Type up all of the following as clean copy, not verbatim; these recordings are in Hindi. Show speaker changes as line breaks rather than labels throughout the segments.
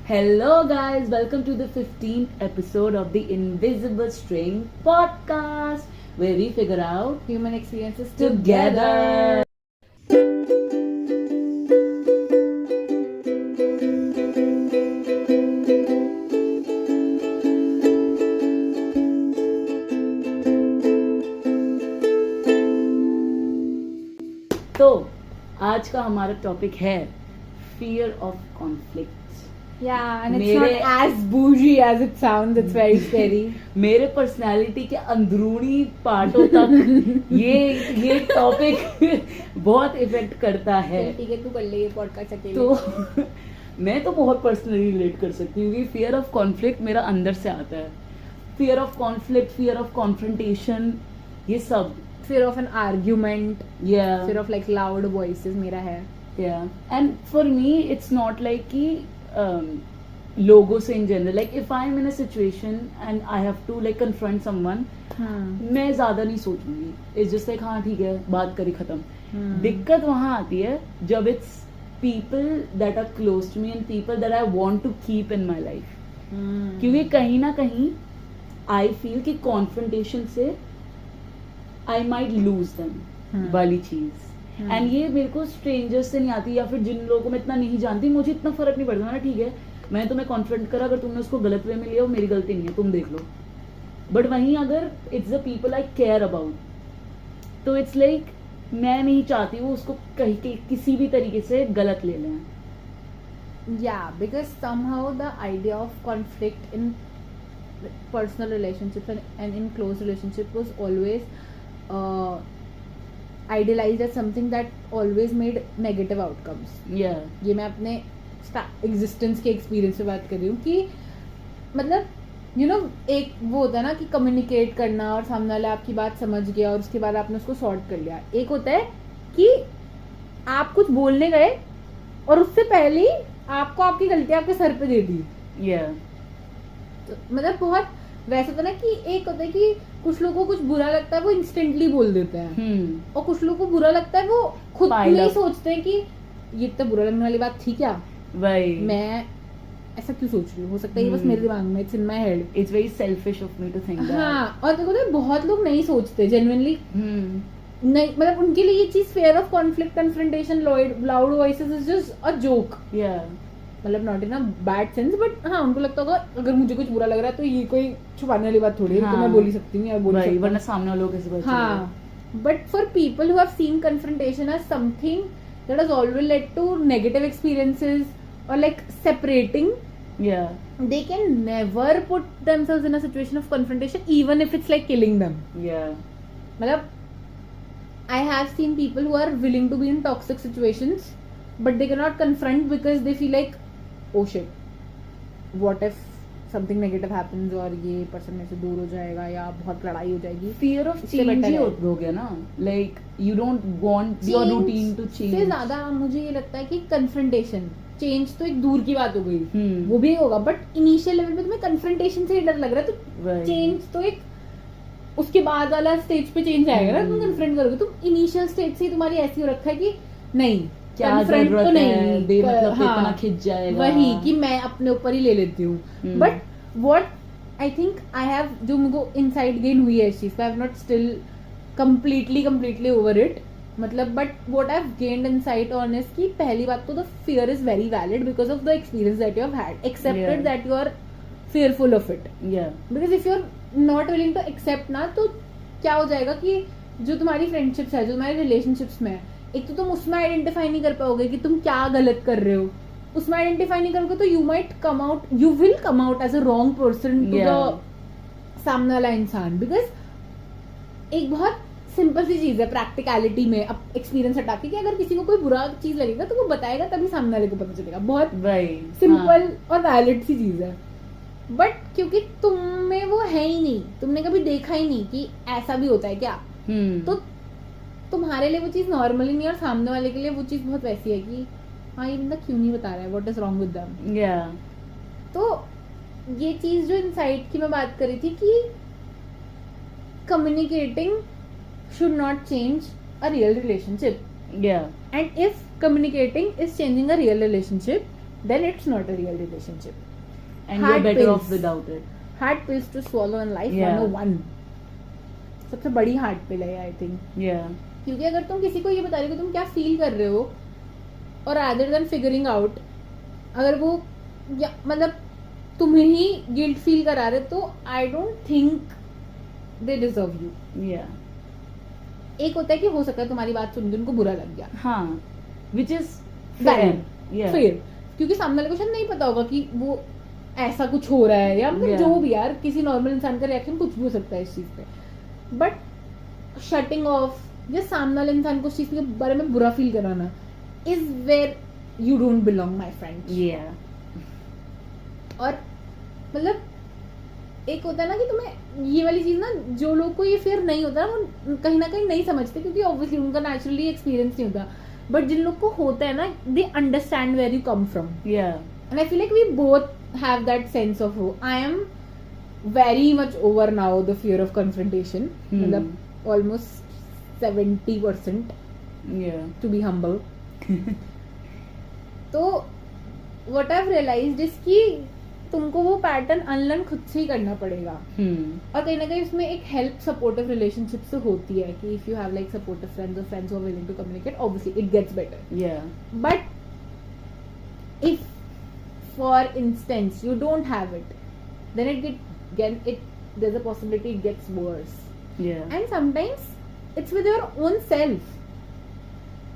Hello, guys, welcome to the 15th episode of the Invisible String podcast, where we figure out
human experiences
together. तो आज का हमारा टॉपिक है fear of conflict.
Yeah, and it's
मेरे-
not as bougie as it sounds. It's very scary.
मेरे पर्सनालिटी के अंदरूनी पार्टों तक ये टॉपिक बहुत इफेक्ट करता है.
ठीक है, तू कर ले ये पॉडकास्ट अकेले.
तो मैं तो बहुत पर्सनली रिलेट कर सकती हूँ कि फियर ऑफ कॉन्फ्लिक्ट मेरा अंदर से आता है. Fear of conflict, fear of confrontation, ये सब.
fear of an argument,
Yeah.
fear of like loud voices मेरा है.
Yeah. And for me, it's not like कि लोगों से in general. Like if I'm in a situation and I have to like confront someone, मैं ज्यादा नहीं सोचूंगी. It's just like हाँ ठीक है, बात करी खत्म. दिक्कत वहाँ आती है जब it's people that are close to me and people that I want to keep in my life. क्योंकि कहीं ना कहीं I feel कि confrontation से I might lose them वाली चीज. एंड ये मेरे को स्ट्रेंजर्स से नहीं आती, या फिर जिन लोगों को मैं इतना नहीं जानती, मुझे इतना फर्क नहीं पड़ता ना. ठीक है, मैं तुम्हें कॉन्फ्रंट करा, अगर तुमने उसको गलत वे में लिया, वो मेरी गलती नहीं है, तुम देख लो. बट वहीं अगर it's the people I care about, तो इट्स लाइक मैं नहीं चाहती वो उसको कहीं किसी भी तरीके से गलत ले लें.
Yeah, because somehow the idea of conflict in personal relationships and in close relationship was always idealized as something that always made negative outcomes.
या
ये मैं अपने एग्जिस्टेंस के एक्सपीरियंस से बात कर रही हूँ कि मतलब यू नो एक वो होता है ना कि कम्युनिकेट करना और सामने वाला आपकी बात समझ गया और उसके बाद आपने उसको सॉर्ट कर लिया. एक होता है कि आप कुछ बोलने गए और उससे पहले ही आपको आपकी गलती आपके सर पे दे दी.
या
तो मतलब बहुत वैसे होता है ना कि एक होता है कि कुछ लोगों को कुछ बुरा लगता है वो इंस्टेंटली बोल देते हैं, और कुछ लोगों को बुरा लगता है वो खुद
Pile
नहीं
up.
सोचते हैं कि ये इतना बुरा लगने वाली बात थी क्या,
वही.
मैं ऐसा क्यों सोच रही हूँ, हो सकता है ये बस मेरे दिमाग में, it's in my head.
It's very selfish of me to think that.
हाँ, और देखो तो बहुत लोग नहीं सोचते जेन्युइनली नहीं, मतलब उनके लिए ये चीज fair of conflict, confrontation, loud voices is just a joke.
या
मतलब not in a bad sense, but हाँ उनको लगता होगा अगर मुझे कुछ बुरा लग रहा है तो ये कोई छुपाने वाली बात थोड़ी है, तो मैं बोल ही सकती हूँ या बोल ही
वही,
सकता हूँ.
वरना सामने वालों को कैसे पता चलेगा.
हाँ, but for people who have seen confrontation as something that has always led to negative experiences or like separating,
Yeah.
they can never put themselves in a situation of confrontation even if it's like killing them.
Yeah.
मतलब I have seen people who are willing to be in toxic situations but they cannot confront because they feel like oh shit, what if something negative happens और ये person मेरे से दूर हो जाएगा या बहुत लड़ाई हो जाएगी.
Fear of
इससे
change
better
ही
है.
हो गया ना. Like you don't want your
Change
routine to change.
से ज्यादा मुझे ये लगता है कि कन्फ्रंटेशन, चेंज तो एक दूर की बात हो गई,
हम्म.
वो भी होगा, बट इनिशियल लेवल पे तुम्हें कन्फ्रंटेशन से ही डर लग रहा है तो
Right.
चेंज तो एक उसके बाद वाला स्टेज पे चेंज आएगा ना. तुम कन्फ्रंट करोगे, तुम इनिशियल स्टेज से ही तुम्हारी ऐसी हो रखा है कि नहीं
क्या
confront
जरूरत
तो
है,
नहीं,
बेमतलब
हाँ,
इतना खिंच जाएगा.
वही कि मैं अपने ऊपर ही ले लेती हूँ.
Hmm.
But what I think I have, जो मुझको इनसाइट गेन हुई है इस चीज पे, I have not still completely over it. मतलब but what I have gained insight on is कि पहली बात तो the fear is very valid because of the experience that you have had, accepted
Yeah.
That you are fearful of it.
Yeah.
Because if you are not willing to accept ना, तो क्या हो जाएगा कि जो तुम्हारी फ्रेंडशिप्स है, जो तुम्हारी रिलेशनशिप्स में है, एक तो तुम उसमें आइडेंटिफाई नहीं कर पाओगे कि तुम क्या गलत कर रहे हो. उसमें आइडेंटिफाई नहीं करोगे तो you will come out as a wrong person to
Yeah.
The सामने वाला इंसान. बिकॉज एक बहुत सिंपल सी चीज है प्रैक्टिकलिटी में, अब एक्सपीरियंस हटा के, कि अगर किसी को कोई बुरा चीज लगेगा तो वो बताएगा, तभी सामने वाले को पता चलेगा. बहुत
वही.
सिंपल और वैलिड सी चीज है. बट क्योंकि तुम में वो है ही नहीं, तुमने कभी देखा ही नहीं कि ऐसा भी होता है क्या, तो तुम्हारे लिए वो चीज नॉर्मल ही नहीं, और सामने वाले के लिए वो चीज बहुत वैसी है कि हाँ ये बंदा क्यों नहीं बता रहा है, what is wrong with them.
Yeah.
तो ये चीज जो इनसाइट की मैं बात कर रही थी कि communicating should not change a real relationship.
Yeah.
And if communicating is changing a real relationship, then it's not a real relationship.
And you're
Hard
better off
pills.
without it.
Hard pills to swallow in life,
Yeah.
101. सबसे बड़ी हार्ड पिल है आई थिंक.
Yeah.
क्योंकि अगर तुम किसी को ये बता रहे हो कि तुम क्या फील कर रहे हो, और rather than figuring out, अगर वो या मतलब तुम्हें ही गिल्ट फील करा रहे, तो I don't think they deserve you.
Yeah.
एक होता है कि हो सकता है तुम्हारी बात सुन के उनको बुरा लग गया,
हाँ. Which is
Valid.
fair. Yeah.
फिर क्योंकि सामने वाले को शायद नहीं पता होगा कि वो ऐसा कुछ हो रहा है, या मतलब
Yeah.
जो भी यार, किसी नॉर्मल इंसान का रिएक्शन कुछ भी हो सकता है इस चीज पे. बट शटिंग ऑफ या सामने वाले इंसान को उस चीज के बारे में बुरा फील कराना is where you don't belong my friend.
Yeah.
और मतलब एक होता है ना कि तुम्हें ये वाली चीज ना, जो लोग को ये फियर नहीं होता वो कहीं ना कहीं नहीं समझते, क्योंकि ऑब्वियसली उनका नेचुरली एक्सपीरियंस नहीं होता. बट जिन लोग को होता है ना, they understand where you come from.
Yeah.
And I feel like we both have that sense of I am very much over now the fear of confrontation. मतलब almost 70%
Yeah.
to be humble. तो what I've realized is कि तुमको वो पैटर्न अनलर्न खुद से ही करना पड़ेगा. और कहीं ना कहीं उसमें एक हेल्प सपोर्टिव रिलेशनशिप से होती है कि if you have like supportive friends और friends who are willing to communicate, obviously it gets better.
Yeah.
But if, for instance, you don't have it, then there's a possibility it gets worse.
Yeah.
And sometimes it's with your own self.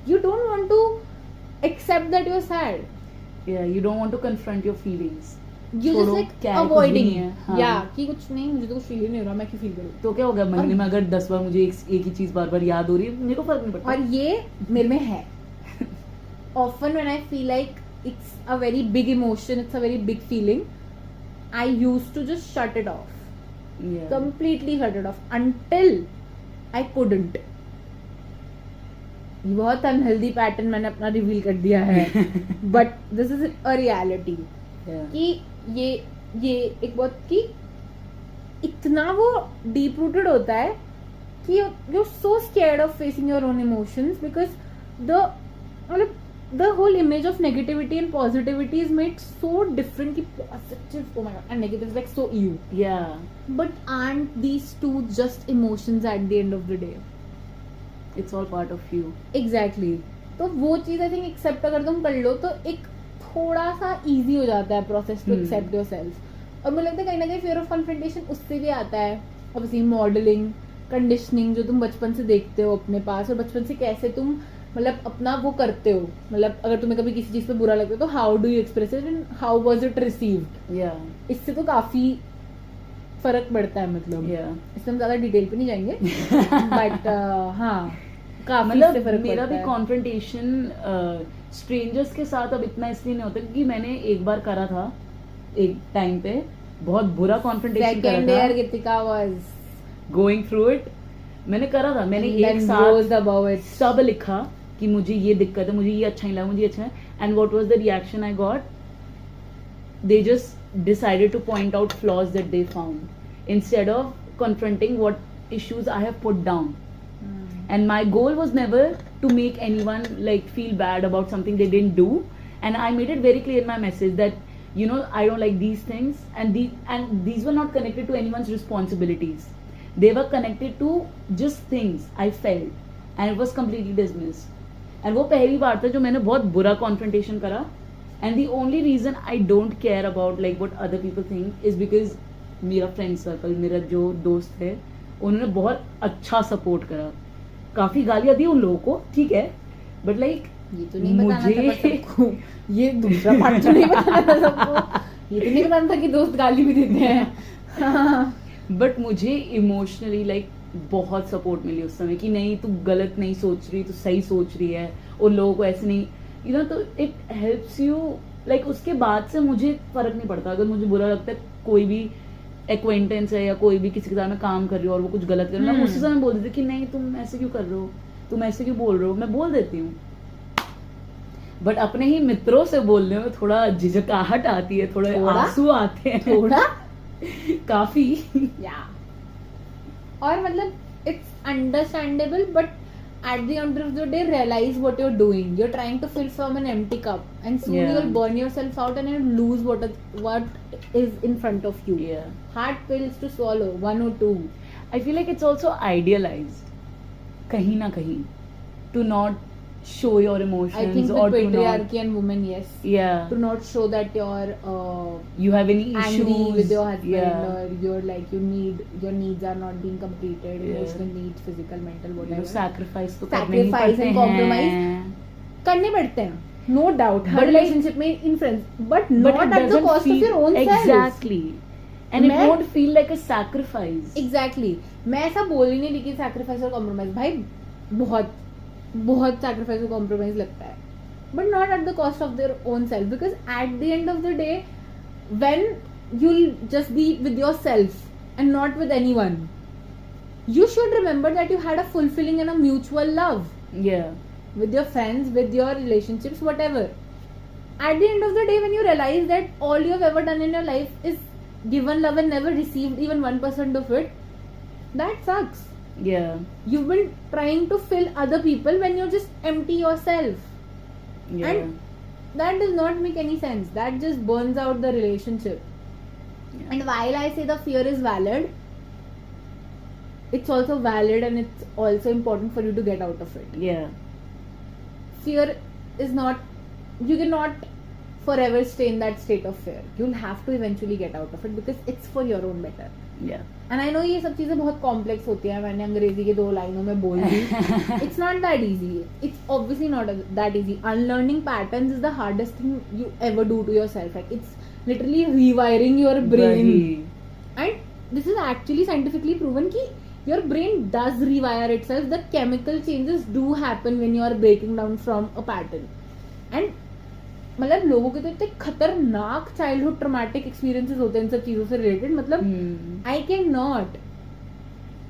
You don't want to accept that you're sad.
Yeah. You don't want to confront your feelings.
You just
छोड़ो,
like
क्या है, कुछ भी
avoiding.
नहीं है. हाँ.
Yeah, कि कुछ नहीं, मुझे तो कुछ फील ही नहीं हो रहा, मैं क्यों फील करूँ.
तो क्या होगा, महीने में अगर 10 बार मुझे एक ही चीज बार बार याद हो रही है, मेरे को फर्क नहीं पड़ता.
और ये मेरे में है. Often when I feel like it's a very big emotion, it's a very big feeling, I used to just shut it off.
Yeah.
Completely shut it off until I couldn't. ये बहुत अनहेल्दी पैटर्न मैंने अपना रिवील कर दिया है, but this is a reality.
Yeah.
कि ये एक बहुत कि इतना वो डीप रूटेड होता है कि you so scared of facing your own emotions, because मतलब the whole image of negativity and positivity is made so different कि positive, oh my god, and negative is like so you.
Yeah.
But aren't these two just emotions at the end of the day?
It's all part of you.
Exactly. तो वो चीज आई थिंक एक्सेप्ट अगर तुम कर लो तो एक थोड़ा सा इजी हो जाता है प्रोसेस टू एक्सेप्ट योरसेल्फ. और मुझे लगता है कहीं ना कहीं फियर ऑफ कन्फ्रंटेशन उससे भी आता है. ऑब्वियसली मॉडलिंग, कंडीशनिंग जो तुम बचपन से देखते हो अपने पास, और बचपन से कैसे तुम मतलब अपना वो करते हो. मतलब अगर तुम्हें कभी किसी चीज पे बुरा लगता है तो how do you express it and how was it received.
Yeah.
इससे तो काफी फर्क पड़ता है. मतलब
Yeah.
इससे हम ज्यादा डिटेल पे नहीं जाएंगे, बट हाँ काफी इससे
मतलब
फर्क
मेरा
पड़ता
भी
है.
कॉन्फ्रंटेशन स्ट्रेंजर्स के साथ अब इतना इसलिए नहीं होता क्योंकि मैंने एक बार करा था, एक टाइम पे बहुत बुरा कॉन्फ्रंटेशन करा
सेकंड ईयर
था.
गीतिका वाज
गोइंग थ्रू इट मैंने करा था. मैंने एक
then
साथ
rose above it.
सब लिखा कि मुझे ये दिक्कत है, मुझे ये अच्छा नहीं लगा, मुझे ये अच्छा है. And what was the reaction I got? They just decided two point out flaws that they found instead of confronting what issues I have put down. And my goal was never to make anyone like feel bad about something they didn't do, and I made it very clear in my message that you know I don't like these things, and these were not connected to anyone's responsibilities. They were connected to just things I felt, and it was completely dismissed. And वो पहली बार था जो मैंने बहुत बुरा confrontation करा. And the only reason I don't care about like what other people think is because मेरा friend circle, मेरा जो दोस्त है, उन्होंने बहुत अच्छा support करा. काफी गालियां दी उन लोगों को, ठीक है, बट लाइक
ये तो नहीं बताना था पर सबको, ये दूसरा पार्ट तो नहीं बताना था सबको, ये तो नहीं बताना था कि दोस्त गाली भी देते हैं.
बट मुझे इमोशनली लाइक बहुत सपोर्ट मिली उस समय कि नहीं तू गलत नहीं सोच रही, तू सही सोच रही है, उन लोगों को ऐसे नहीं यू नो. तो इट हेल्प्स यू लाइक. उसके बाद से मुझे फर्क नहीं पड़ता अगर मुझे बुरा लगता है, कोई भी एक्वेंटेंस है या कोई भी किसी के साथ मैं काम कर रही हूँ और वो कुछ गलत कर रहा है, मैं उसी समय बोल देती कि नहीं तुम ऐसे क्यों कर रहे हो, तुम ऐसे क्यों बोल रहे हो, मैं बोल देती हूँ. बट अपने ही मित्रों से बोलने में थोड़ा झिझकाहट आती है, थोड़े आंसू आते हैं
थोड़ा
काफी.
या और मतलब it's understandable, but at the end of the day realize what you're doing. You're trying to fill from an empty cup, and soon
Yeah.
you'll burn yourself out and you'll lose what is in front of you.
Yeah.
Hard pills to swallow, one or two.
I feel like it's also idealized, kahin na kahin, to not show your emotions.
I think
or
with
to not,
patriarchy and women, yes,
yeah,
to not show that you're
you have any
angry
issues
with your husband,
yeah.
or you're like your needs are not being completed,
Yeah.
emotional needs, physical, mental,
You
whatever.
sacrifice तो करने ही
Sacrifice
पड़ते
and compromise.
हैं.
करने पड़ते हैं, no doubt, her
But like-
relationship में, in friends, but
But
not
it
at the
doesn't
cost of
feel
your own self.
exactly, and it
मैं-
won't feel like a sacrifice.
Exactly. मैं ऐसा बोल ही नहीं रही कि sacrifice और compromise, भाई बहुत बहुत sacrifice और compromise लगता है, but not at the cost of their own self, because at the end of the day, when you'll just be with yourself and not with anyone, you should remember that you had a fulfilling and a mutual love
Yeah,
with your friends, with your relationships, whatever. At the end of the day, when you realize that all you have ever done in your life is given love and never received even 1% of it, that sucks.
yeah,
You've been trying to fill other people when you're just empty yourself.
yeah.
And that does not make any sense. That just burns out the relationship.
Yeah.
And while I say the fear is valid, it's also valid, and it's also important for you to get out of it.
Yeah,
Fear is not, you cannot forever stay in that state of fear. You'll have to eventually get out of it, because it's for your own better.
yeah.
And I know ये सब चीजें बहुत कॉम्प्लेक्स होती हैं, मैंने अंग्रेजी के 2 लाइनों में बोल दी. It's not that easy. It's obviously not that easy. Unlearning patterns is the hardest thing you ever do to yourself. Like, it's literally rewiring your brain.
वही.
And this is actually scientifically proven कि your brain does rewire itself. The chemical changes do happen when you are breaking down from a pattern. And मतलब लोगों के तो इतने खतरनाक चाइल्डहुड ट्रॉमेटिक एक्सपीरियंसेस होते हैं इन सब चीजों से रिलेटेड. मतलब
Hmm.
I can not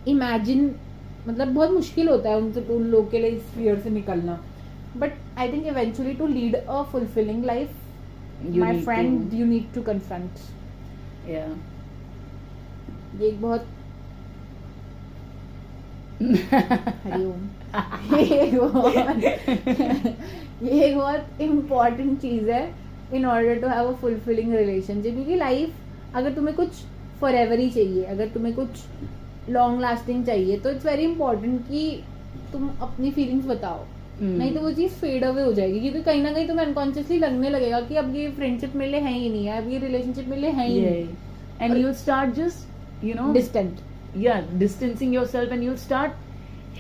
imagine, मतलब बहुत मुश्किल होता है उन लोग के लिए इस फियर से निकलना. But I think eventually to lead a fulfilling life,
You
my
need
friend,
to-
you need to confront.
Yeah.
ये एक बहुत हरिओम ये एक बहुत इम्पोर्टेंट चीज है in order to have a fulfilling relationship. क्योंकि लाइफ अगर तुम्हें कुछ फॉर एवर ही चाहिए, अगर तुम्हें कुछ लॉन्ग लास्टिंग चाहिए, तो इट्स वेरी इंपॉर्टेंट कि तुम अपनी फीलिंग्स बताओ. नहीं तो वो चीज फेड अवे हो जाएगी, क्योंकि कहीं ना कहीं तुम्हें अनकॉन्शियसली लगने लगेगा कि अब ये फ्रेंडशिप मेरे लिए है ही नहीं है, अब ये रिलेशनशिप मेरे लिए है ही नहीं.
Yeah. And you'll start just, you know,
distant.
yeah, distancing yourself, and you'll start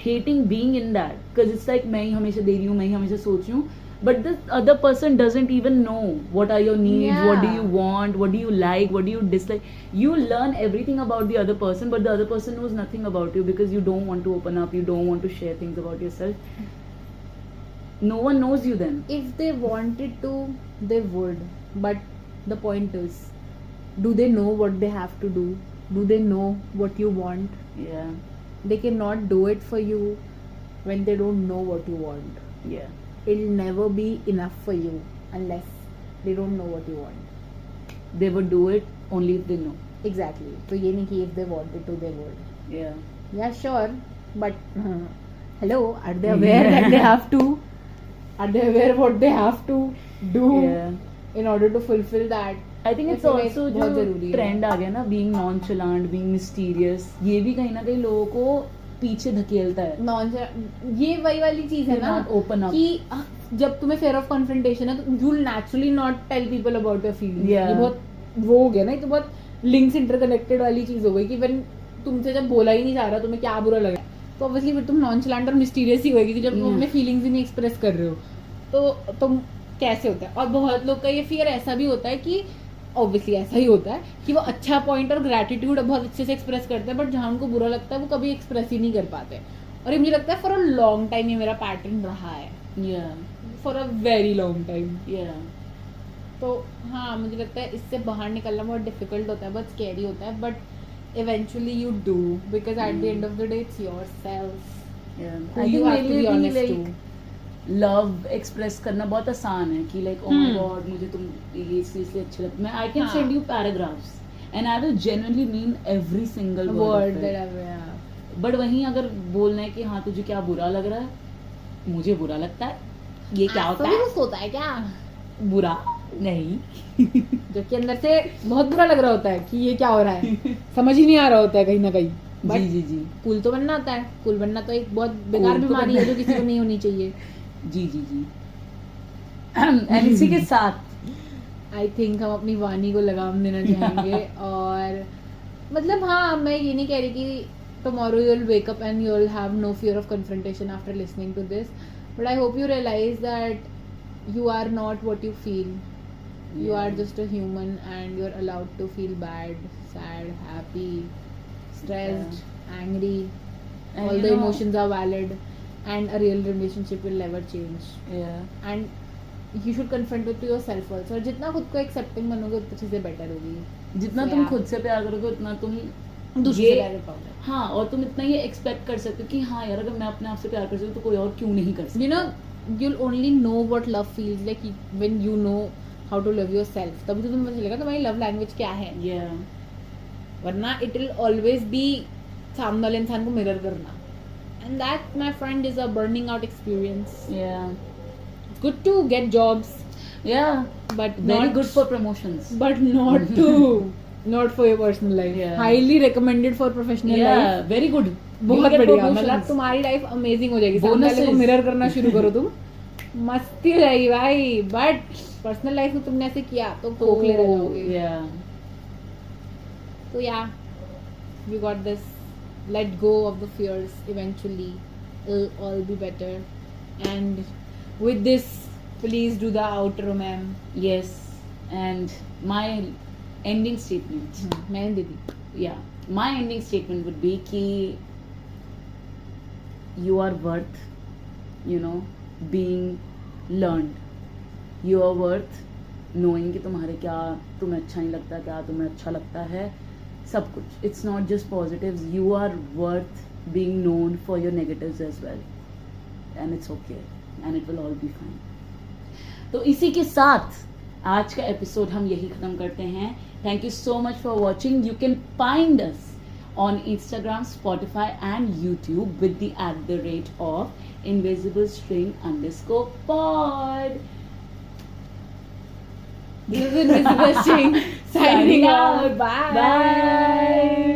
hating being in that, because it's like मैं ही हमेशा दे रही हूँ, मैं ही हमेशा सोच रही हूँ, but the other person doesn't even know what are your needs, what do
Yeah.
you want, what do you like, what do you dislike. You learn everything about the other person, but the other person knows nothing about you, because you don't want to open up, you don't want to share things about yourself. No one knows you then.
If they wanted to, they would. But the point is, do they know what they have to do? Do they know what you want?
Yeah,
They cannot do it for you when they don't know what you want.
yeah,
It'll never be enough for you unless they don't know what you want.
they would do it only if they know.
Exactly. So ये नहीं कि if they wanted to, they would.
Yeah,
Yeah, sure. But hello, are they aware that they have to? Are they aware what they have to do
yeah.
in order to fulfill that?
I think it's
I feel like
also
बहुत
जो
जरूरी है.
ट्रेंड आ गया ना, being nonchalant, being mysterious, ये भी कहीं ना कहीं लोगों को पीछे धकेलता है.
नॉन, ये वही वाली चीज है ना
ओपन अप.
कि जब तुम्हें फेयर ऑफ कॉन्फ्रंटेशन है तो you will naturally not tell people about your feelings.
Yeah.
ये बहुत वो हो गया ना, ये तो बहुत लिंक्स इंटरकनेक्टेड वाली चीज हो गई कि व्हेन तुमसे जब बोला ही नहीं जा रहा, तुम्हें क्या बुरा लगा, तो ऑब्वियसली फिर तुम नॉनचलेंट और मिस्टीरियस ही होगी कि जब तुम
Yeah.
अपने फीलिंग्स ही नहीं एक्सप्रेस कर रहे हो, तो तुम कैसे होता है. और बहुत लोग का ये फियर ऐसा भी होता है कि ऑब्वियसली ऐसा ही होता है कि वो अच्छा पॉइंट और ग्रेटिट्यूड बहुत अच्छे से एक्सप्रेस करते हैं, बट जहाँ उनको बुरा लगता है वो कभी एक्सप्रेस ही नहीं कर पाते. और ये मुझे लगता है फॉर अ लॉन्ग टाइम ये मेरा पैटर्न रहा है,
Yeah,
for a very long time.
yeah,
तो हाँ, मुझे लगता है इससे बाहर निकलना बहुत डिफिकल्ट होता है, बहुत स्कैरी होता है, but eventually you do, because at the end of the day it's yourself
yeah.
who
I
you
think
have to
मेरे
be
लिए भी
honest
like
to.
Love express करना बहुत आसान है कि like oh my
Hmm.
God मुझे तुम ये इसलिए अच्छे लगते. मैं आई कैन
हाँ.
Send you paragraphs and I will genuinely mean every single
word that I,
but वहीं अगर बोलना है कि हाँ तुझे क्या बुरा लग रहा है, मुझे बुरा लगता है, ये क्या होता
सभी
है?
कुछ होता है क्या,
बुरा नहीं।
जो कि अंदर से बहुत बुरा लग रहा होता है कि ये क्या हो रहा है, समझ ही नहीं आ रहा होता है कहीं ना कहीं। But
ji ji ji
cool तो बनना आता है, कूल बनना तो एक बहुत बेकार
Cool तो
बीमारी है
बनना-
जो किसी को नहीं होनी चाहिए।
जी जी जी। एंड इसी के साथ
आई थिंक हम अपनी वाणी को लगाम देना चाहेंगे। और मतलब हाँ, मैं ये नहीं कह रही कि tomorrow you'll wake up and you'll have no fear of confrontation after listening to this, but I hope you realize that you are not what you feel. You are just a human and you're allowed to feel bad, sad, happy, stressed, angry.
And
All
you
the
know-
emotions are valid and a real relationship will never change.
yeah.
And you should confront it to yourself also. और जितना खुद को accepting बनोगे उतनी चीजें better होगी।
जितना
So,
तुम
yeah.
खुद से प्यार करोगे उतना तुम
दूसरे
ये-
से प्यार कर पाओगे।
हाँ, और तुम इतना ये एक्सपेक्ट कर सकते हो कि हाँ यार अगर मैं अपने आप से प्यार कर सकती हूँ तो कोई और क्यों नहीं कर सकता।
You know, you'll only know what love feels like when you know how to love yourself. तभी तो तुम्हें पता चलेगा तुम्हारी love language क्या है।
yeah.
वरना it will always be सामने वाले इंसान को मिरर करना, and that my friend is a burning out experience.
yeah.
Good to get jobs,
yeah.
but
Very
not
good for promotions.
but not to not for your personal life.
Yeah.
Highly recommended for professional life.
yeah, very good.
बहुत
You'll get
बढ़िया,
promotions.
मतलब तुम्हारी लाइफ अमेजिंग हो जाएगी। सामने वाले को
Bonuses.
मिरर करना शुरू करो तुम, मस्ती हो जाएगी भाई। बट पर्सनल लाइफ में तुमने ऐसे किया तो खोखले रह जाओगे।
yeah.
तो या we got this, let go of the fears, eventually it'll all be better. And with this, please do the outro, ma'am.
Yes. And my ending statement.
मैंने दे दी।
Yeah. My ending statement would be कि you are worth, you know, being learned. You are worth knowing कि तुम्हारे क्या तुम्हें अच्छा नहीं लगता, क्या तुम्हें अच्छा लगता है, सब कुछ. It's not just positives. You are worth being known for your negatives as well. And it's okay. And it will all be fine. तो इसी के साथ आज का एपिसोड हम यही खत्म करते हैं. Thank you so much for watching. You can find us on Instagram, Spotify and YouTube with the @ of @invisiblestring_pod.
This is Invisible String signing out. Bye.
Bye.